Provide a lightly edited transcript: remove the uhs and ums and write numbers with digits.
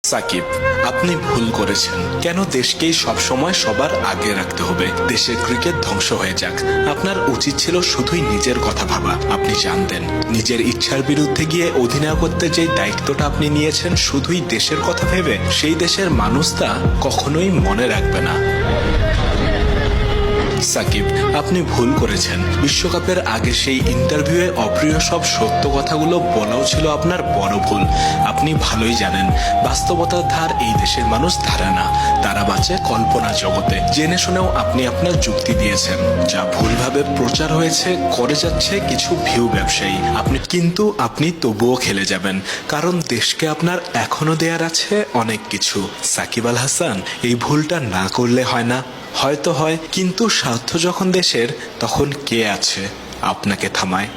সাকিব, আপনি ভুল করেছেন। কেন দেশকেই সবসময় সবার আগে রাখতে হবে? দেশের ক্রিকেট ধ্বংস হয়ে যাক, আপনার উচিত ছিল শুধুই নিজের কথা ভাবা। আপনি জানতেন নিজের ইচ্ছার বিরুদ্ধে গিয়ে অধিনায়কত্বের যে দায়িত্বটা আপনি নিয়েছেন শুধুই দেশের কথা ভেবে, সেই দেশের মানুষ তা কখনোই মনে রাখবে না। সাকিব, আপনি ভুল করেছেন। বিশ্বকাপের আগে সেই ইন্টারভিউয়ে অপ্রিয় সব সত্য কথাগুলো বলাও ছিল আপনার বড় ভুল। আপনি ভালোই জানেন বাস্তবতার ধার এই দেশের মানুষ ধারে না, তারা বাঁচে কল্পনা জগতে। জেনে শুনেও আপনি আপনার যুক্তি দিয়েছেন, যা ভুলভাবে প্রচার হয়েছে করে যাচ্ছে কিছু ভিউ ব্যবসায়ী। আপনি তবুও খেলে যাবেন, কারণ দেশকে আপনার এখনো দেয়ার আছে অনেক কিছু। সাকিব আল হাসান, এই ভুলটা না করলে হয় না। হয়তো হয়, কিন্তু স্বার্থ যখন দেশের, তখন কে আছে আপনাকে থামায়?